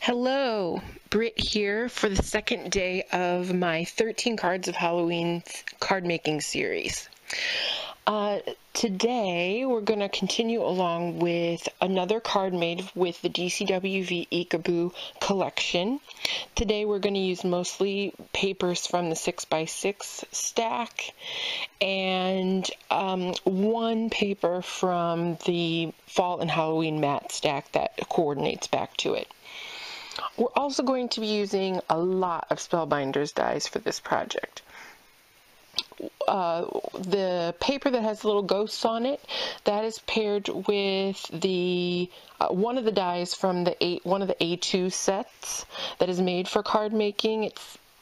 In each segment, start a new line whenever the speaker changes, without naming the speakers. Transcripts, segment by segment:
Hello, Britt here for the second day of my 13 Cards of Halloween card making series. Today we're going to continue along with another card made with the DCWV Eek-a-boo collection. Today we're going to use mostly papers from the 6x6 stack and one paper from the Fall and Halloween matte stack that coordinates back to it. We're also going to be using a lot of Spellbinders dies for this project. The paper that has little ghosts on it, that is paired with the one of the dies from one of the A2 sets that is made for card making. It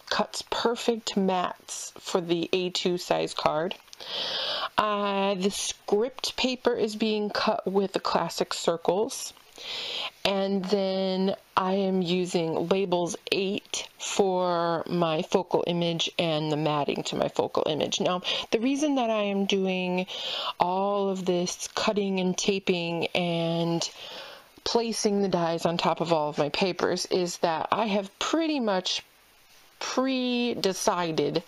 cuts perfect mats for the A2 size card. The script paper is being cut with the classic circles. And then I am using labels 8 for my focal image and the matting to my focal image. Now, the reason that I am doing all of this cutting and taping and placing the dies on top of all of my papers is that I have pretty much pre-decided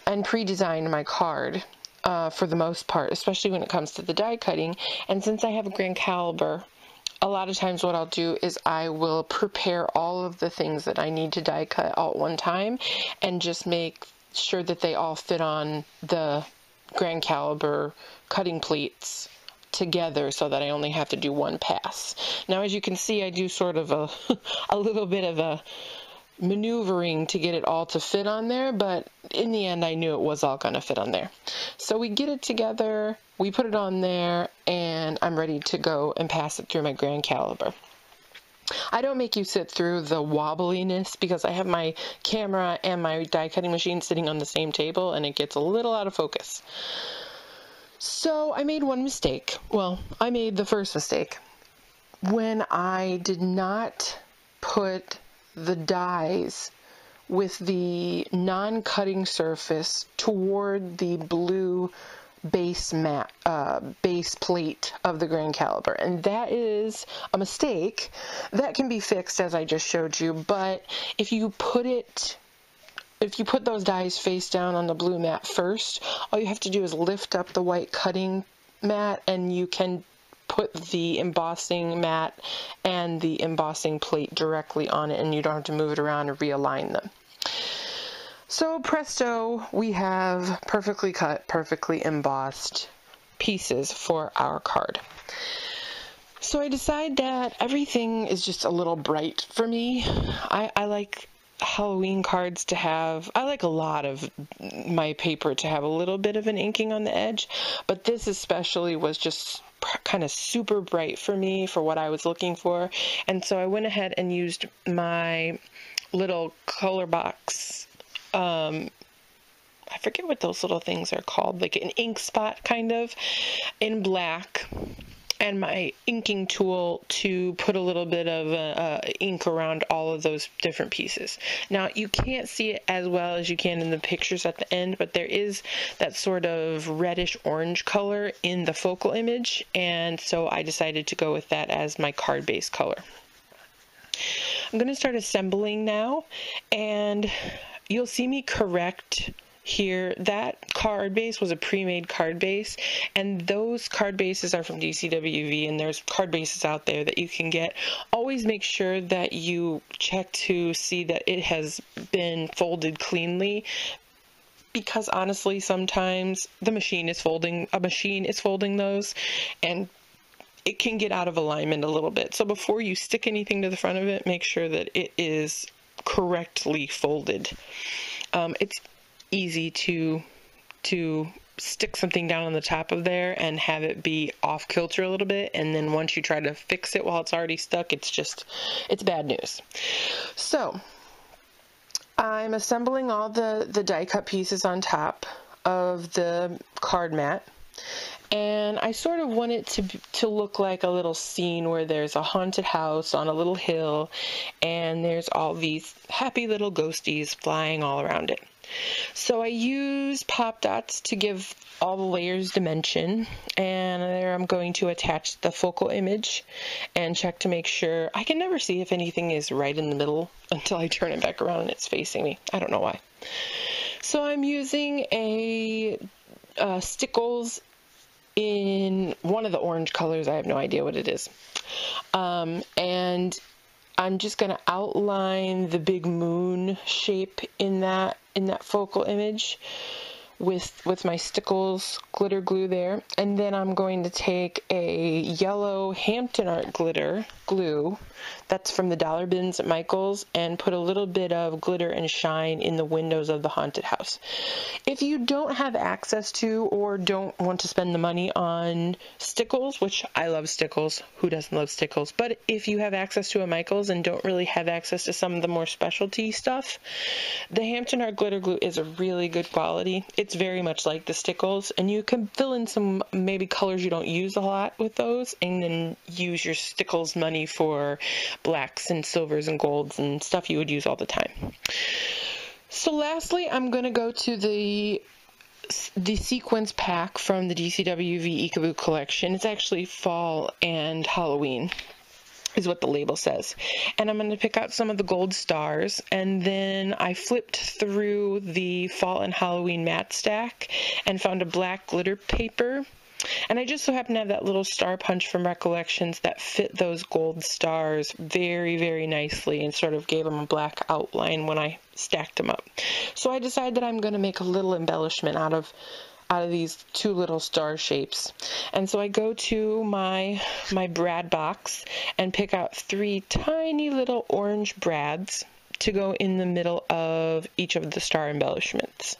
and pre-designed my card for the most part, especially when it comes to the die cutting. And since I have a grand caliber, a lot of times what I'll do is I will prepare all of the things that I need to die cut all at one time and just make sure that they all fit on the grand caliber cutting plates together so that I only have to do one pass. Now, as you can see, I do sort of a little bit of a maneuvering to get it all to fit on there, but in the end I knew it was all going to fit on there. So we get it together, we put it on there, and I'm ready to go and pass it through my grand caliber. I don't make you sit through the wobbliness because I have my camera and my die cutting machine sitting on the same table and it gets a little out of focus. So I made one mistake. Well, I made the first mistake when I did not put the dies with the non-cutting surface toward the blue base plate of the grand caliber, and that is a mistake that can be fixed as I just showed you. But if you put those dies face down on the blue mat first, all you have to do is lift up the white cutting mat and you can put the embossing mat and the embossing plate directly on it, and you don't have to move it around or realign them. So presto, we have perfectly cut, perfectly embossed pieces for our card. So I decide that everything is just a little bright for me. I like Halloween cards to have, I like a lot of my paper to have a little bit of an inking on the edge, but this especially was just kind of super bright for me for what I was looking for. And so I went ahead and used my little color box, I forget what those little things are called, like an ink spot kind of, in black, and my inking tool to put a little bit of ink around all of those different pieces. Now, you can't see it as well as you can in the pictures at the end, but there is that sort of reddish orange color in the focal image, and so I decided to go with that as my card base color. I'm going to start assembling now, and you'll see me correct here. That card base was a pre-made card base, and those card bases are from DCWV, and there's card bases out there that you can get. Always make sure that you check to see that it has been folded cleanly, because honestly sometimes a machine is folding those, and it can get out of alignment a little bit. So before you stick anything to the front of it, make sure that it is correctly folded. It's easy to stick something down on the top of there and have it be off kilter a little bit, and then once you try to fix it while it's already stuck, it's bad news. So I'm assembling all the die cut pieces on top of the card mat, And I sort of want it to look like a little scene where there's a haunted house on a little hill, and there's all these happy little ghosties flying all around it. So I use pop dots to give all the layers dimension, and there I'm going to attach the focal image and check to make sure. I can never see if anything is right in the middle until I turn it back around and it's facing me. I don't know why. So I'm using a Stickles in one of the orange colors. I have no idea what it is. And I'm just going to outline the big moon shape in that focal image with my Stickles glitter glue there. And then I'm going to take a yellow Hampton Art glitter glue that's from the dollar bins at Michael's and put a little bit of glitter and shine in the windows of the haunted house. If you don't have access to or don't want to spend the money on Stickles, which I love Stickles, who doesn't love Stickles, but if you have access to a Michael's and don't really have access to some of the more specialty stuff, the Hampton Art glitter glue is a really good quality. It's very much like the Stickles, and you can fill in some maybe colors you don't use a lot with those, and then use your Stickles money for blacks and silvers and golds and stuff you would use all the time. So lastly, I'm going to go to the sequence pack from the DCWV Eek-a-boo collection. It's actually fall and Halloween is what the label says. And I'm going to pick out some of the gold stars, and then I flipped through the fall and Halloween matte stack and found a black glitter paper. And I just so happen to have that little star punch from Recollections that fit those gold stars very, very nicely and sort of gave them a black outline when I stacked them up. So I decided that I'm going to make a little embellishment out of these two little star shapes. And so I go to my brad box and pick out 3 tiny little orange brads to go in the middle of each of the star embellishments.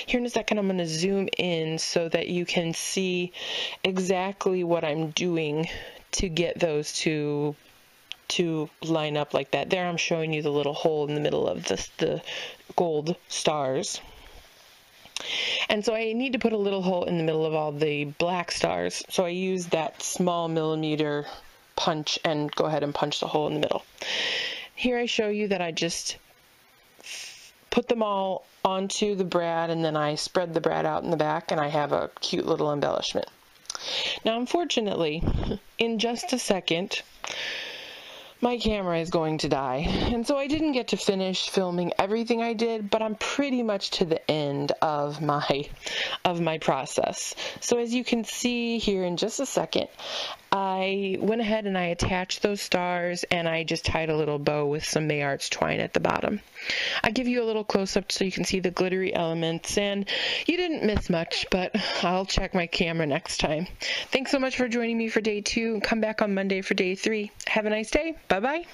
Here in a second, I'm going to zoom in so that you can see exactly what I'm doing to get those to line up like that. There I'm showing you the little hole in the middle of the gold stars. And so I need to put a little hole in the middle of all the black stars. So I use that small millimeter punch and go ahead and punch the hole in the middle. Here I show you that I just put them all onto the brad, and then I spread the brad out in the back, and I have a cute little embellishment. Now, unfortunately, in just a second, my camera is going to die, and so I didn't get to finish filming everything I did, but I'm pretty much to the end of my process. So as you can see here in just a second, I went ahead and I attached those stars, and I just tied a little bow with some May Arts twine at the bottom. I give you a little close-up so you can see the glittery elements, and you didn't miss much, but I'll check my camera next time. Thanks so much for joining me for day 2. Come back on Monday for day 3. Have a nice day. Bye-bye.